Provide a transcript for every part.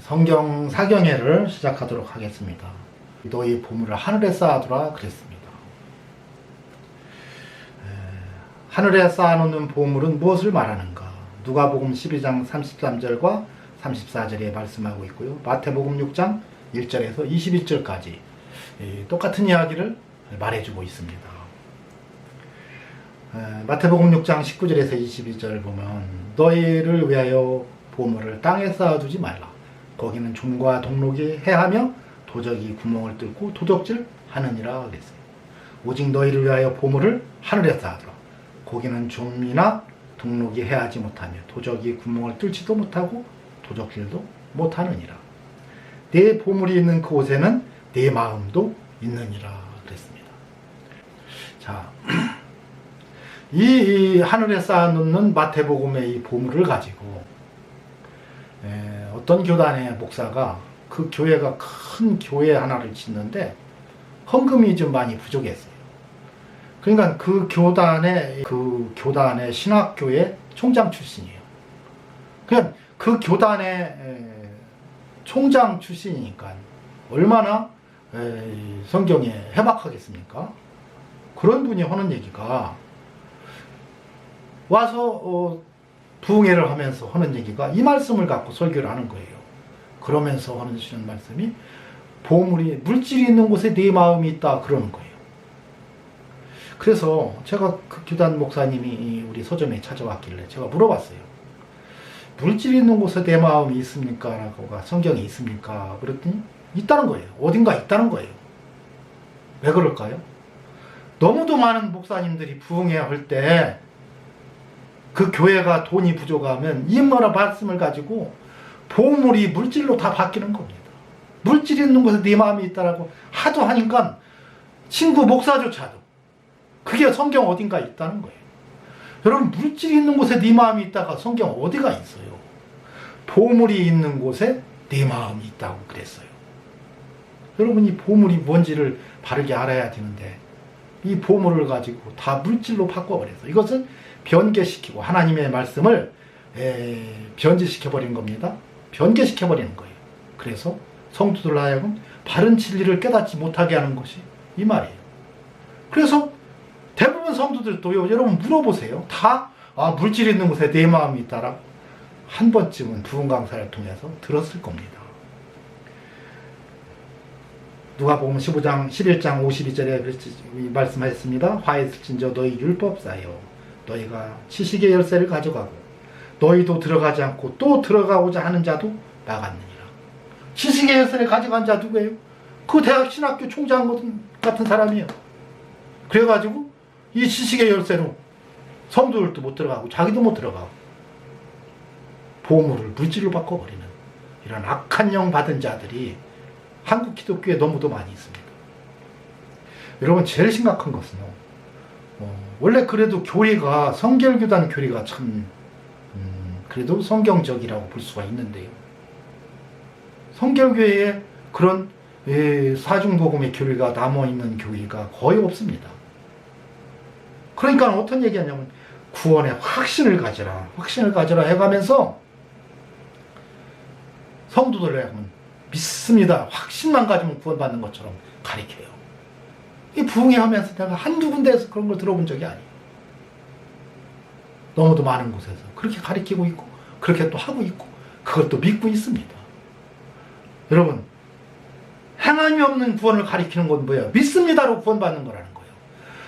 성경 사경회를 시작하도록 하겠습니다. 너희 보물을 하늘에 쌓아두라 그랬습니다. 하늘에 쌓아놓는 보물은 무엇을 말하는가? 누가복음 12장 33절과 34절에 말씀하고 있고요. 마태복음 6장 1절에서 21절까지 똑같은 이야기를 말해주고 있습니다. 마태복음 6장 19절에서 22절 보면 너희를 위하여 보물을 땅에 쌓아두지 말라. 거기는 좀과 동록이 해하며 도적이 구멍을 뚫고 도적질 하느니라 하겠어요. 오직 너희를 위하여 보물을 하늘에 쌓아두라. 거기는 좀이나 동록이 해하지 못하며 도적이 구멍을 뚫지도 못하고 도적질도 못하느니라. 내 보물이 있는 그곳에는 내 마음도 있느니라 그랬습니다. 자, 이 하늘에 쌓아놓는 마태복음의 이 보물을 가지고 어떤 교단의 목사가 그 교회가 큰 교회 하나를 짓는데 헌금이 좀 많이 부족했어요. 그러니까 그 교단의 신학교회 총장 출신이에요. 그냥 그 교단의 총장 출신이니까 얼마나 성경에 해박하겠습니까? 그런 분이 하는 얘기가 와서 부흥회를 하면서 하는 얘기가 이 말씀을 갖고 설교를 하는 거예요. 그러면서 하시는 말씀이 보물이 물질이 있는 곳에 네 마음이 있다 그러는 거예요. 그래서 제가 그 교단 목사님이 우리 서점에 찾아왔길래 제가 물어봤어요. 물질이 있는 곳에 내 마음이 있습니까? 라고가 성경에 있습니까? 그랬더니 있다는 거예요. 어딘가 있다는 거예요. 왜 그럴까요? 너무도 많은 목사님들이 부흥회 할 때 그 교회가 돈이 부족하면 이 말씀을 가지고 보물이 물질로 다 바뀌는 겁니다. 물질이 있는 곳에 네 마음이 있다라고 하도 하니까 친구 목사조차도 그게 성경 어딘가 있다는 거예요. 여러분, 물질이 있는 곳에 네 마음이 있다가 성경 어디가 있어요? 보물이 있는 곳에 네 마음이 있다고 그랬어요. 여러분이 보물이 뭔지를 바르게 알아야 되는데 이 보물을 가지고 다 물질로 바꿔버렸어요. 이것은 변개시키고 하나님의 말씀을 변질시켜버린 겁니다. 변개시켜버리는 거예요. 그래서 성도들 하여금 바른 진리를 깨닫지 못하게 하는 것이 이 말이에요. 그래서 대부분 성도들도요, 여러분 물어보세요. 다 물질 있는 곳에 내 마음이 있다라고 한 번쯤은 부흥 강사를 통해서 들었을 겁니다. 누가복음 15장 11장 52절에 말씀하셨습니다. 화했을진저 너희 율법사여 너희가 지식의 열쇠를 가져가고 너희도 들어가지 않고 또 들어가고자 하는 자도 나갔느니라. 지식의 열쇠를 가져간 자 누구예요? 그 대학 신학교 총장 같은 사람이에요. 그래가지고 이 지식의 열쇠로 성도들도 못 들어가고 자기도 못 들어가고 보물을 물질로 바꿔버리는 이런 악한 영 받은 자들이 한국 기독교에 너무도 많이 있습니다. 여러분, 제일 심각한 것은요, 원래 그래도 교리가 성결교단 교리가 참 그래도 성경적이라고 볼 수가 있는데요, 성결교회에 그런 사중복음의 교리가 남아있는 교회가 거의 없습니다. 그러니까 어떤 얘기하냐면 구원의 확신을 가져라 해가면서 성도들을 하면 믿습니다, 확신만 가지면 구원받는 것처럼 가르쳐요. 이 부흥회 하면서 내가 한두 군데에서 그런 걸 들어본 적이 아니에요. 너무도 많은 곳에서 그렇게 가르치고 있고 그렇게 또 하고 있고 그것도 믿고 있습니다. 여러분, 행함이 없는 구원을 가리키는 건 뭐예요? 믿습니다로 구원받는 거라는 거예요.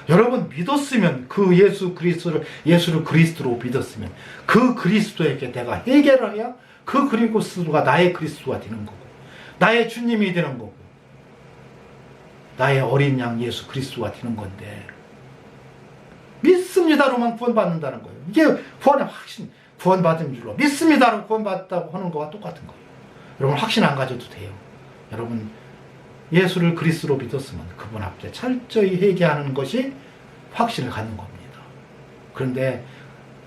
여러분, 믿었으면 그 예수를 그리스도로 믿었으면 그 그리스도에게 내가 회개를 해야 그 그리스도가 나의 그리스도가 되는 거고 나의 주님이 되는 거고 나의 어린 양 예수 그리스도가 되는 건데 믿습니다로만 구원받는다는 거예요. 이게 구원의 확신, 구원받은 줄로 믿습니다로 구원받았다고 하는 거와 똑같은 거예요. 여러분, 확신 안 가져도 돼요. 여러분, 예수를 그리스도로 믿었으면 그분 앞에 철저히 회개하는 것이 확신을 갖는 겁니다. 그런데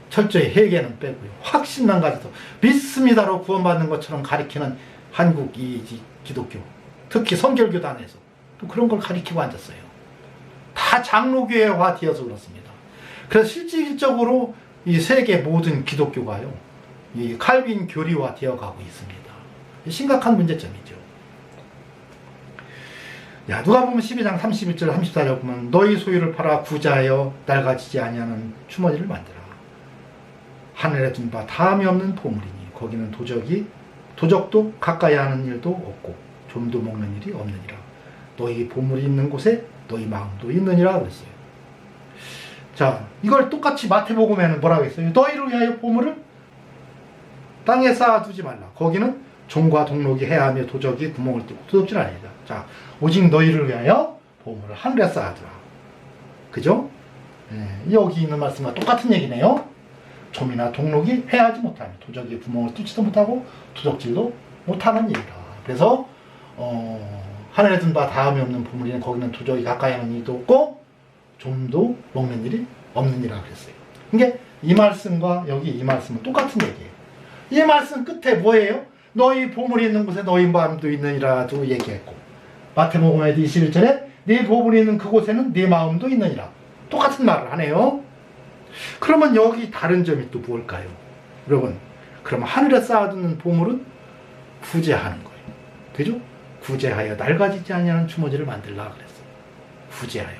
철저히 회개는 빼고요, 확신만 가져도 믿습니다로 구원받는 것처럼 가리키는 한국 이 기독교, 특히 성결교단에서 또 그런 걸 가리키고 앉았어요. 다 장로교회화 되어서 그렇습니다. 그래서 실질적으로 이 세계 모든 기독교가요, 이 칼빈 교리화 되어 가고 있습니다. 심각한 문제점이죠. 야, 누가복음 12장 31절 34절 보면 너희 소유를 팔아 구자하여 낡아지지 아니하는 주머니를 만들어 하늘에 둔 바 다함이 없는 보물이니 거기는 도적도 가까이 하는 일도 없고 좀도 먹는 일이 없느니라. 너희 보물이 있는 곳에 너희 마음도 있느니라 그랬어요. 자, 이걸 똑같이 마태복음에는 뭐라고 했어요? 너희를 위하여 보물을 땅에 쌓아두지 말라. 거기는 종과 동록이 해하며 도적이 구멍을 뚫고 도둑질 아니다. 자, 오직 너희를 위하여 보물을 하늘에 쌓아두라. 그죠? 여기 있는 말씀과 똑같은 얘기네요. 좀이나 동록이 해하지 못하며 도적이 구멍을 뚫지도 못하고 도적질도 못하는 일이라. 그래서 하늘에 둔 바 다음이 없는 보물이는 거기는 도적이 가까이 하는 일도 없고 좀도 먹는 일이 없는 일이라 그랬어요. 그러니까 이 말씀과 여기 이 말씀은 똑같은 얘기예요. 이 말씀 끝에 뭐예요? 너희 보물이 있는 곳에 너희 마음도 있느니라도 얘기했고 마태복음의 21절에 네 보물이 있는 그곳에는 네 마음도 있느니라. 똑같은 말을 하네요. 그러면 여기 다른 점이 또 뭘까요? 여러분, 그러면 하늘에 쌓아두는 보물은 구제하는 거예요. 그죠? 구제하여 낡아지지 아니하는 주머니를 만들라 그랬어요. 구제하여.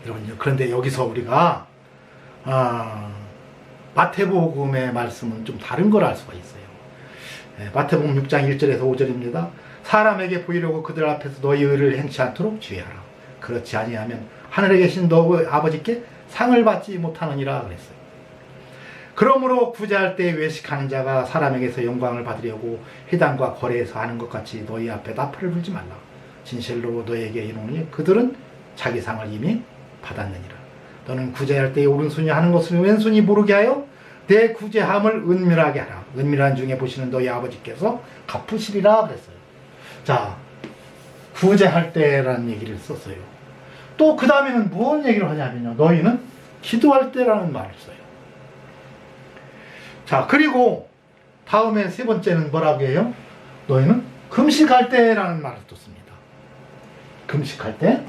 여러분, 그런데 여기서 우리가 마태복음의 말씀은 좀 다른 걸 알 수가 있어요. 마태복음 6장 1절에서 5절입니다. 사람에게 보이려고 그들 앞에서 너희 의를 행치 않도록 주의하라. 그렇지 아니하면 하늘에 계신 너희 아버지께 상을 받지 못하느니라 그랬어요. 그러므로 구제할 때 외식하는 자가 사람에게서 영광을 받으려고 회당과 거래에서 하는 것 같이 너희 앞에 나팔을 불지 말라. 진실로 너희에게 이르노니 그들은 자기 상을 이미 받았느니라. 너는 구제할 때 오른손이 하는 것을 왼손이 모르게 하여 내 구제함을 은밀하게 하라. 은밀한 중에 보시는 너희 아버지께서 갚으시리라 그랬어요. 자, 구제할 때라는 얘기를 썼어요. 또 그 다음에는 무슨 얘기를 하냐면요. 너희는 기도할 때라는 말을 써요. 자, 그리고 다음에 세 번째는 뭐라고 해요? 너희는 금식할 때라는 말을 또 씁니다. 금식할 때?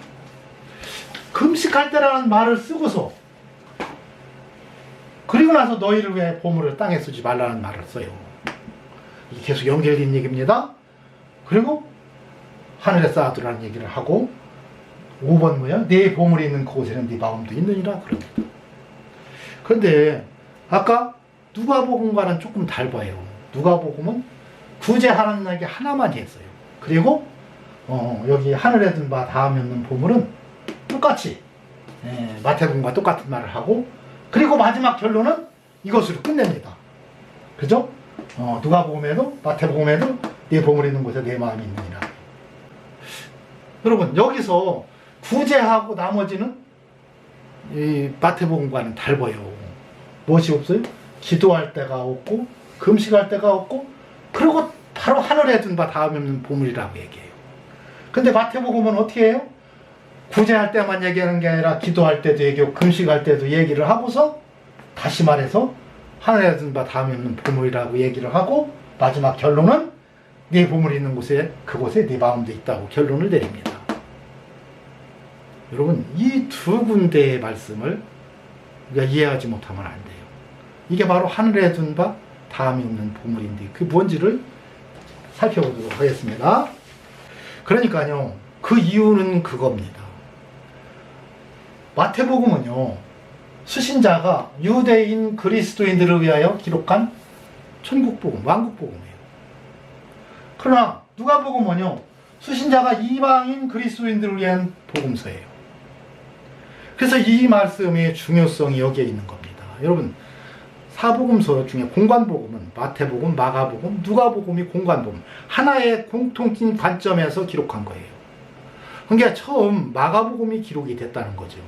금식할 때라는 말을 쓰고서 그리고 나서 너희를 위해 보물을 땅에 쓰지 말라는 말을 써요. 이게 계속 연결된 얘기입니다. 그리고 하늘에 쌓아두라는 얘기를 하고 5번 뭐야? 네 보물이 있는 그곳에는 네 마음도 있느니라 그럽니다. 그런데 아까 누가복음과는 조금 달라요. 누가복음은 구제하는 얘기 하나만 했어요. 그리고 여기 하늘에 둔 바 다음이 없는 보물은 똑같이 마태복음과 똑같은 말을 하고 그리고 마지막 결론은 이것으로 끝냅니다. 그죠? 누가복음에도 마태복음에도 네 보물이 있는 곳에 내 마음이 있느니라. 여러분, 여기서 구제하고 나머지는 이 마태복음과는 달라요. 무엇이 없어요? 기도할 때가 없고 금식할 때가 없고 그리고 바로 하늘에 둔 바 다음에 없는 보물이라고 얘기해요. 근데 마태복음은 어떻게 해요? 구제할 때만 얘기하는 게 아니라 기도할 때도 얘기하고 금식할 때도 얘기를 하고서 다시 말해서 하늘에 둔 바 다음에 없는 보물이라고 얘기를 하고 마지막 결론은 네 보물이 있는 곳에 그곳에 네 마음도 있다고 결론을 내립니다. 여러분, 이 두 군데의 말씀을 우리가 이해하지 못하면 안 돼요. 이게 바로 하늘에 둔 바 다음이 없는 보물인데 그게 뭔지를 살펴보도록 하겠습니다. 그러니까요, 그 이유는 그겁니다. 마태복음은요, 수신자가 유대인 그리스도인들을 위하여 기록한 천국복음, 왕국복음이에요. 그러나 누가복음은요, 수신자가 이방인 그리스도인들을 위한 복음서예요. 그래서 이 말씀의 중요성이 여기에 있는 겁니다. 여러분, 사복음서 중에 공관복음은 마태복음, 마가복음, 누가복음이 공관복음, 하나의 공통된 관점에서 기록한 거예요. 그러니까 처음 마가복음이 기록이 됐다는 거죠.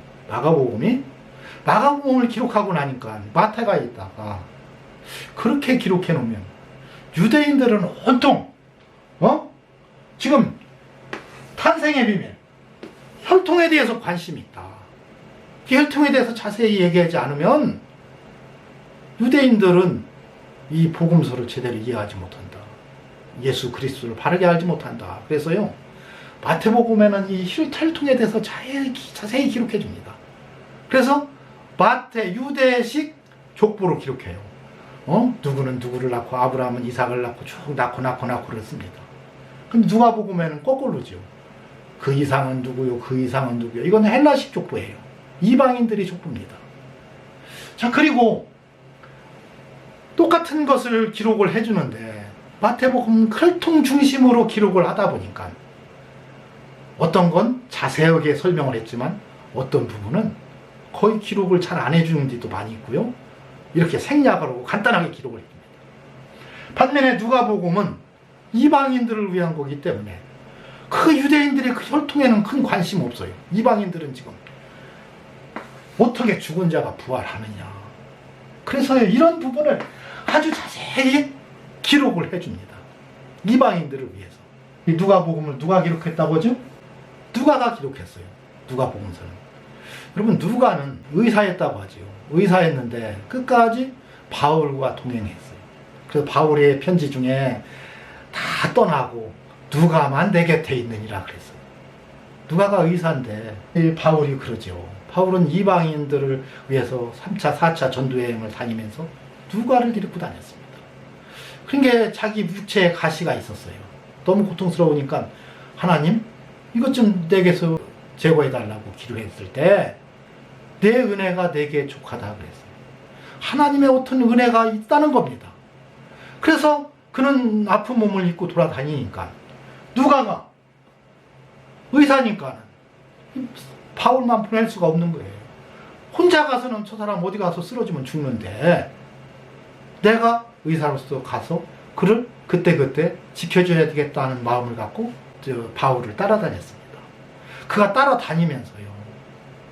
마가복음을 기록하고 나니까 마태가 있다가 그렇게 기록해 놓으면 유대인들은 온통 지금 탄생의 비밀, 혈통에 대해서 관심이 있다. 이 혈통에 대해서 자세히 얘기하지 않으면 유대인들은 이 복음서를 제대로 이해하지 못한다. 예수 그리스도를 바르게 알지 못한다. 그래서요, 마태복음에는 이 혈통에 대해서 자세히 기록해 줍니다. 그래서 마태 유대식 족보로 기록해요. 누구는 누구를 낳고 아브라함은 이삭을 낳고 쭉 낳고 그랬습니다. 그럼 누가복음에는 거꾸로죠. 그 이상은 누구요? 그 이상은 누구요? 이건 헬라식 족보예요. 이방인들이 족보입니다. 자, 그리고 똑같은 것을 기록을 해주는데 마태복음 혈통 중심으로 기록을 하다 보니까 어떤 건 자세하게 설명을 했지만 어떤 부분은 거의 기록을 잘 안 해주는 데도 많이 있고요. 이렇게 생략을 하고 간단하게 기록을 해줍니다. 반면에 누가복음은 이방인들을 위한 거기 때문에 그 유대인들의 그 혈통에는 큰 관심 없어요. 이방인들은 지금 어떻게 죽은 자가 부활하느냐. 그래서 이런 부분을 아주 자세히 기록을 해줍니다. 이방인들을 위해서. 이 누가복음을 누가 기록했다고 하죠? 누가가 기록했어요. 누가복음서는. 여러분, 누가는 의사였다고 하죠. 의사였는데 끝까지 바울과 동행했어요. 그래서 바울의 편지 중에 다 떠나고 누가만 내 곁에 있느니라 그랬어요. 누가가 의사인데 이 바울이 그러죠. 바울은 이방인들을 위해서 3차, 4차 전도여행을 다니면서 누가를 데리고 다녔습니다. 그러니까 자기 육체에 가시가 있었어요. 너무 고통스러우니까 하나님 이것 좀 내게서 제거해달라고 기도했을 때 내 은혜가 내게 족하다 그랬어요. 하나님의 어떤 은혜가 있다는 겁니다. 그래서 그는 아픈 몸을 입고 돌아다니니까 누가가 의사니까 바울만 보낼 수가 없는 거예요. 혼자 가서는 저 사람 어디 가서 쓰러지면 죽는데 내가 의사로서 가서 그를 그때그때 지켜줘야 되겠다는 마음을 갖고 바울을 따라다녔습니다. 그가 따라다니면서요.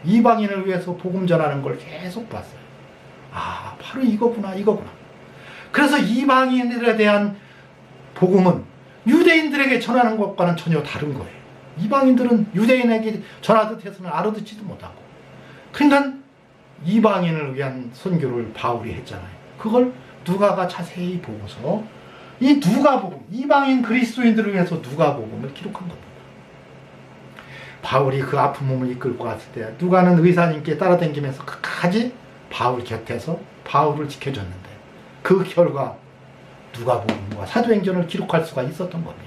이방인을 위해서 복음 전하는 걸 계속 봤어요. 아, 바로 이거구나. 그래서 이방인들에 대한 복음은 유대인들에게 전하는 것과는 전혀 다른 거예요. 이방인들은 유대인에게 전하듯 해서는 알아듣지도 못하고. 그러니까 이방인을 위한 선교를 바울이 했잖아요. 그걸 누가가 자세히 보고서 이 누가복음, 이방인 그리스도인들을 위해서 누가복음을 기록한 겁니다. 바울이 그 아픈 몸을 이끌고 갔을 때 누가는 의사님께 따라다니면서 끝까지 바울 곁에서 바울을 지켜줬는데 그 결과 누가복음과 사도행전을 기록할 수가 있었던 겁니다.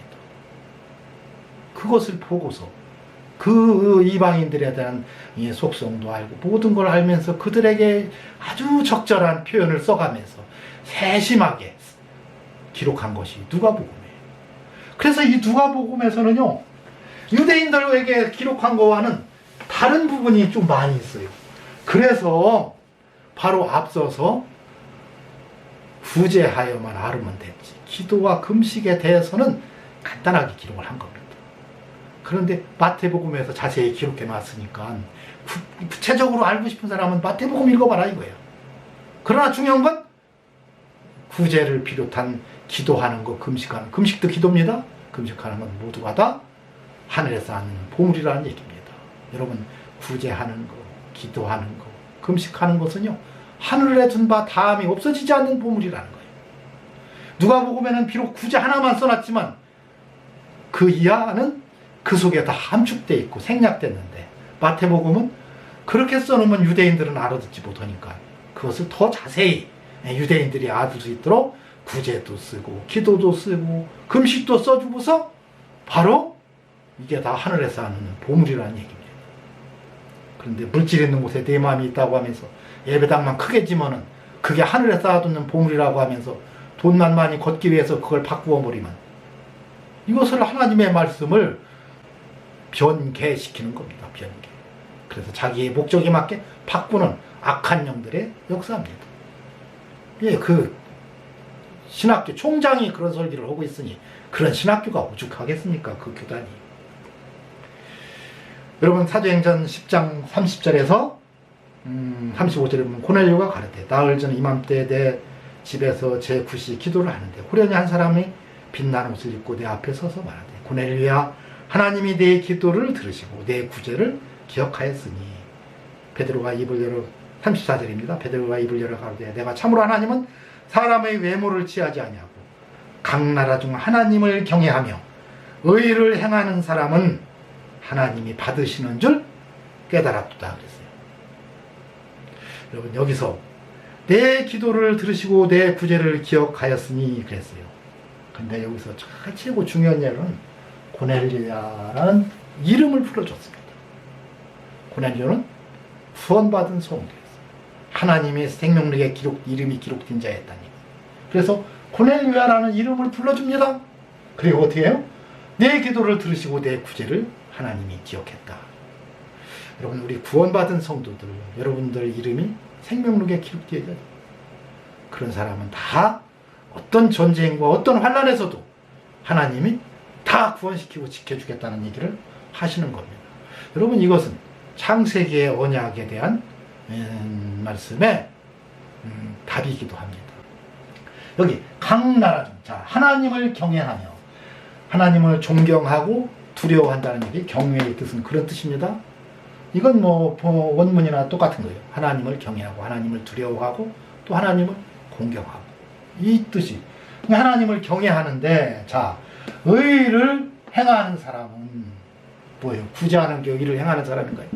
그것을 보고서 그 이방인들에 대한 속성도 알고 모든 걸 알면서 그들에게 아주 적절한 표현을 써가면서 세심하게 기록한 것이 누가복음이에요. 그래서 이 누가복음에서는요, 유대인들에게 기록한 거와는 다른 부분이 좀 많이 있어요. 그래서 바로 앞서서 구제하여만 아르면 됐지. 기도와 금식에 대해서는 간단하게 기록을 한 겁니다. 그런데 마태복음에서 자세히 기록해 놨으니까 구체적으로 알고 싶은 사람은 마태복음 읽어봐라 이거예요. 그러나 중요한 건 구제를 비롯한 기도하는 거, 금식하는, 금식도 기도입니다. 금식하는 건 모두가 다 하늘에서 하는 보물이라는 얘기입니다. 여러분, 구제하는 거, 기도하는 거, 금식하는 것은요, 하늘에 둔 바 다음이 없어지지 않는 보물이라는 거예요. 누가복음에는 비록 구제 하나만 써놨지만 그 이하는 그 속에 다 함축되어 있고 생략됐는데 마태복음은 그렇게 써놓으면 유대인들은 알아듣지 못하니까 그것을 더 자세히 유대인들이 알아들 수 있도록 구제도 쓰고 기도도 쓰고 금식도 써주고서 바로 이게 다 하늘에서 하는 보물이라는 얘기입니다. 그런데 물질 있는 곳에 내 마음이 있다고 하면서 예배당만 크게 지면은 그게 하늘에 쌓아두는 보물이라고 하면서 돈만 많이 걷기 위해서 그걸 바꾸어 버리면 이것을 하나님의 말씀을 변개시키는 겁니다. 변개. 그래서 자기의 목적에 맞게 바꾸는 악한 영들의 역사입니다. 예, 그 신학교 총장이 그런 설교를 하고 있으니 그런 신학교가 오죽하겠습니까? 그 교단이. 여러분, 사도행전 10장 30절에서 35절에 보면 고넬료가 가르되 나흘 전 이맘때 내 집에서 제 굿이 기도를 하는데 호련히 한 사람이 빛나는 옷을 입고 내 앞에 서서 말하되 고넬료야, 하나님이 내 기도를 들으시고 내 구제를 기억하였으니 베드로가 입을 열어 34절입니다. 베드로가 입을 열어 가로되 내가 참으로 하나님은 사람의 외모를 취하지 아니하고 각 나라 중 하나님을 경외하며 의를 행하는 사람은 하나님이 받으시는 줄 깨달았도다 그랬어요. 여러분, 여기서 내 기도를 들으시고 내 구제를 기억하였으니 그랬어요. 근데 여기서 최고 중요한 예는 고넬료라는 이름을 불러줬습니다. 고넬료는 구원받은 성도였어요. 하나님의 생명력의 이름이 기록된 자였다니. 그래서 고넬료라는 이름을 불러줍니다. 그리고 어떻게 해요? 내 기도를 들으시고 내 구제를 하나님이 기억했다. 여러분, 우리 구원받은 성도들, 여러분들 이름이 생명록에 기록되어야 돼요. 그런 사람은 다 어떤 전쟁과 어떤 환난에서도 하나님이 다 구원시키고 지켜주겠다는 얘기를 하시는 겁니다. 여러분, 이것은 창세기의 언약에 대한 말씀의 답이기도 합니다. 여기 각 나라 중, 자, 하나님을 경외하며 하나님을 존경하고 두려워한다는 얘기, 경외의 뜻은 그런 뜻입니다. 이건 뭐 원문이나 똑같은 거예요. 하나님을 경외하고 하나님을 두려워하고 또 하나님을 공경하고, 이 뜻이 하나님을 경외하는데, 자, 의를 행하는 사람은 뭐예요? 구제하는 게 의를 행하는 사람인가요?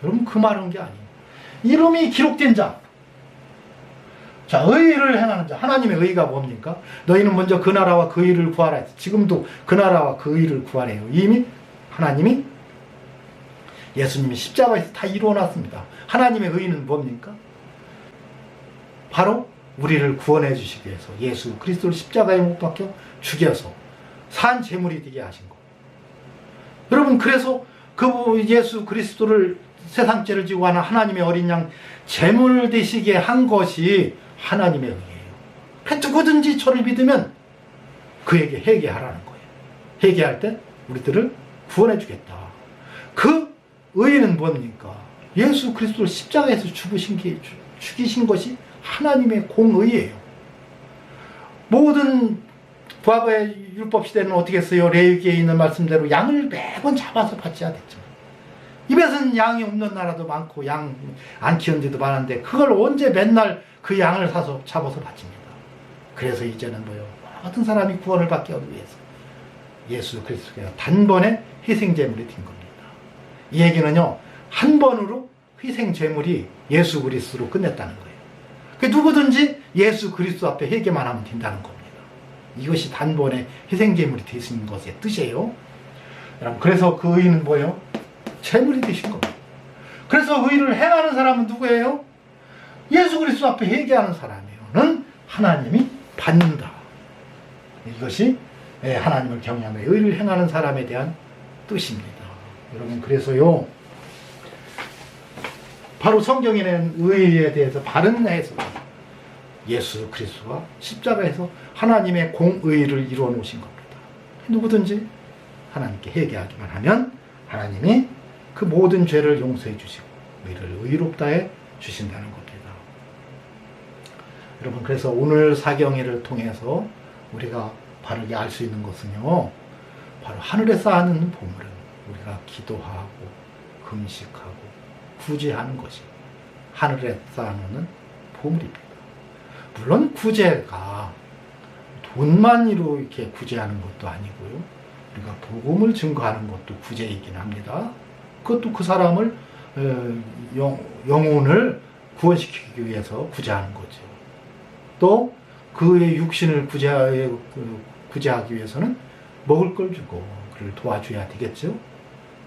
여러분, 그 말은 게 아니에요. 이름이 기록된 자, 자, 의를 행하는 자, 하나님의 의가 뭡니까? 너희는 먼저 그 나라와 그 의를 구하라. 지금도 그 나라와 그 의를 구하래요. 이미 하나님이, 예수님이 십자가에서 다 이루어놨습니다. 하나님의 의는 뭡니까? 바로 우리를 구원해 주시기 위해서 예수 그리스도를 십자가에 못 박혀 죽여서 산 제물이 되게 하신 거. 여러분, 그래서 그 예수 그리스도를 세상 죄를 지고 하는 하나님의 어린 양 제물 되시게 한 것이 하나님의 의예요. 누구든지 저를 믿으면 그에게 회개하라는 거예요. 회개할 때 우리들을 구원해 주겠다. 그 의는 뭡니까? 예수 그리스도를 십자가에서 죽이신 것이 하나님의 공의예요. 모든 과거의 율법 시대는 어떻게 했어요? 레위기에 있는 말씀대로 양을 매번 잡아서 바쳐야 됐죠. 입에서는 양이 없는 나라도 많고 양 안 키우는 데도 많은데 그걸 언제 맨날 그 양을 사서 잡아서 바칩니다. 그래서 이제는 뭐요? 모든 사람이 구원을 받기 위해서 예수 그리스도가 단번에 희생제물이 된 겁니다. 이 얘기는요, 한 번으로 희생제물이 예수 그리스도로 끝냈다는 거예요. 누구든지 예수 그리스도 앞에 회개만 하면 된다는 겁니다. 이것이 단번에 희생제물이 되신 것의 뜻이에요. 여러분, 그래서 그 의는 뭐예요? 제물이 되신 겁니다. 그래서 의를 행하는 사람은 누구예요? 예수 그리스도 앞에 회개하는 사람이에요.는 하나님이 받는다. 이것이 하나님을 경외하는 의를 행하는 사람에 대한 뜻입니다. 여러분, 그래서요, 바로 성경에 낸 의에 대해서 바른 해석, 예수 그리스도가 십자가에서 하나님의 공의를 이루어 놓으신 겁니다. 누구든지 하나님께 회개하기만 하면 하나님이 그 모든 죄를 용서해 주시고 우리를 의롭다 해 주신다는 겁니다. 여러분, 그래서 오늘 사경회를 통해서 우리가 바르게 알 수 있는 것은요, 바로 하늘에 쌓아놓는 보물은 우리가 기도하고 금식하고 구제하는 것이 하늘에 쌓아놓는 보물입니다. 물론 구제가 돈만으로 이렇게 구제하는 것도 아니고요, 우리가 복음을 증거하는 것도 구제이긴 합니다. 그것도 그 사람을 영혼을 구원시키기 위해서 구제하는 거죠. 또 그의 육신을 구제하기 위해서는 먹을 걸 주고 그를 도와줘야 되겠죠.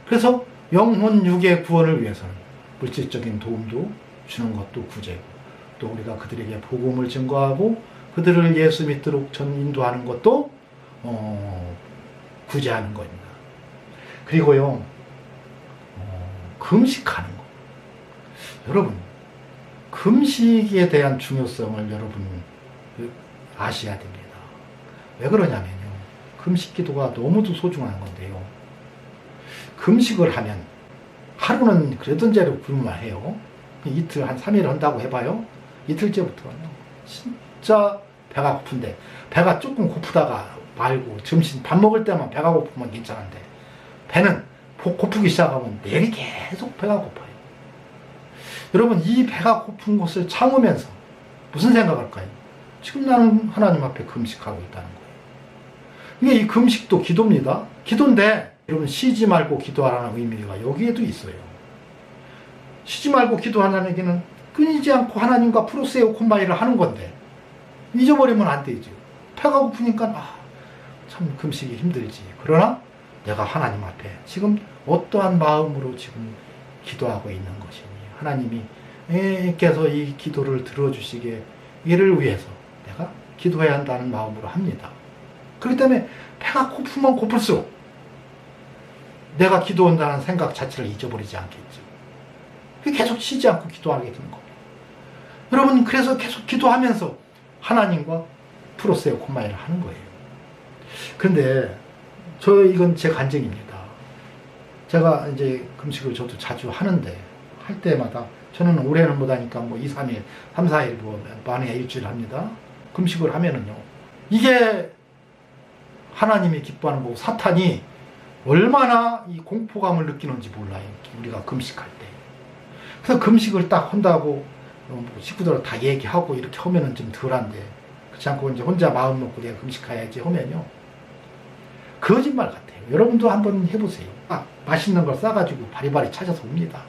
그래서 영혼 육의 구원을 위해서는 물질적인 도움도 주는 것도 구제고, 또 우리가 그들에게 복음을 증거하고 그들을 예수 믿도록 인도하는 것도 구제하는 겁니다. 그리고요, 금식하는 것. 여러분, 금식에 대한 중요성을 여러분 아셔야 됩니다. 왜 그러냐면요, 금식 기도가 너무도 소중한 건데요, 금식을 하면 하루는 그래도 대로 굶으면 해요. 이틀 한 3일 한다고 해봐요. 이틀째부터는 진짜 배가 고픈데, 배가 조금 고프다가 말고 점심 밥 먹을 때만 배가 고프면 괜찮은데, 배는 고프기 시작하면 내일이 계속 배가 고파요. 여러분, 이 배가 고픈 것을 참으면서 무슨 생각할까요? 지금 나는 하나님 앞에 금식하고 있다는 거예요. 이게 이 금식도 기도입니다. 기도인데 여러분, 쉬지 말고 기도하라는 의미가 여기에도 있어요. 쉬지 말고 기도하라는 얘기는 끊이지 않고 하나님과 프로세오 콤마이를 하는 건데 잊어버리면 안 되죠. 배가 고프니까 참 금식이 힘들지. 그러나 내가 하나님 앞에 지금 어떠한 마음으로 지금 기도하고 있는 것이니 하나님께서 이 기도를 들어주시게 이를 위해서 내가 기도해야 한다는 마음으로 합니다. 그렇기 때문에 배가 고프면 고플수록 내가 기도한다는 생각 자체를 잊어버리지 않겠죠. 계속 쉬지 않고 기도하게 되는 겁니다. 여러분, 그래서 계속 기도하면서 하나님과 프로세오 콤마이를 하는 거예요. 그런데 이건 제 간증입니다. 제가 이제 금식을 저도 자주 하는데 할 때마다 저는 올해는 못하니까 뭐 2, 3일, 3, 4일 뭐 만에 일주일 합니다. 금식을 하면은요. 이게 하나님이 기뻐하는 거고 사탄이 얼마나 이 공포감을 느끼는지 몰라요. 우리가 금식할 때. 그래서 금식을 딱 한다고 식구들 다 얘기하고 이렇게 하면은 좀 덜한데 그렇지 않고 이제 혼자 마음 먹고 내가 금식해야지 하면요. 거짓말 같아요. 여러분도 한번 해보세요. 맛있는 걸 싸가지고 바리바리 찾아서 옵니다.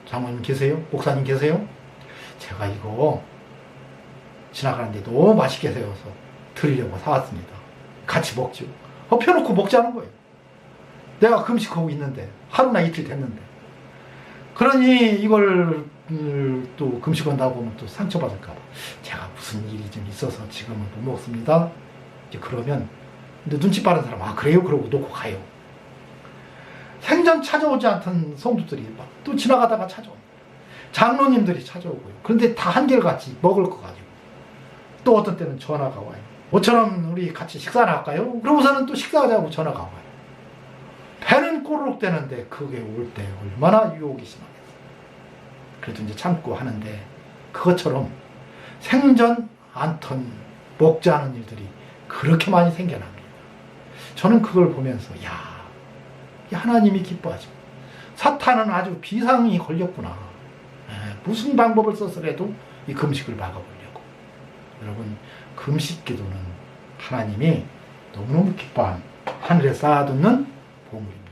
장모님 계세요? 목사님 계세요? 제가 이거 지나가는데 너무 맛있게 세워서 드리려고 사왔습니다. 같이 먹죠. 펴놓고 먹자는 거예요. 내가 금식하고 있는데 하루나 이틀 됐는데 그러니 이걸 또 금식한다고 하면 또 상처받을까 봐 제가 무슨 일이 좀 있어서 지금은 못 먹습니다. 이제 그러면 근데 눈치 빠른 사람 그래요? 그러고 놓고 가요. 생전 찾아오지 않던 성도들이 막 또 지나가다가 찾아옵니다. 장로님들이 찾아오고요. 그런데 다 한결같이 먹을 거 가지고 또 어떤 때는 전화가 와요. 모처럼 우리 같이 식사나 할까요? 그러고서는 또 식사하자고 전화가 와요. 배는 꼬르륵 대는데 그게 올 때 얼마나 유혹이 심하겠어요. 그래도 이제 참고 하는데 그것처럼 생전 않던 먹지 않은 일들이 그렇게 많이 생겨납니다. 저는 그걸 보면서 하나님이 기뻐하죠. 사탄은 아주 비상이 걸렸구나. 무슨 방법을 써서라도 이 금식을 막아보려고. 여러분, 금식 기도는 하나님이 너무너무 기뻐한 하늘에 쌓아두는 보물입니다.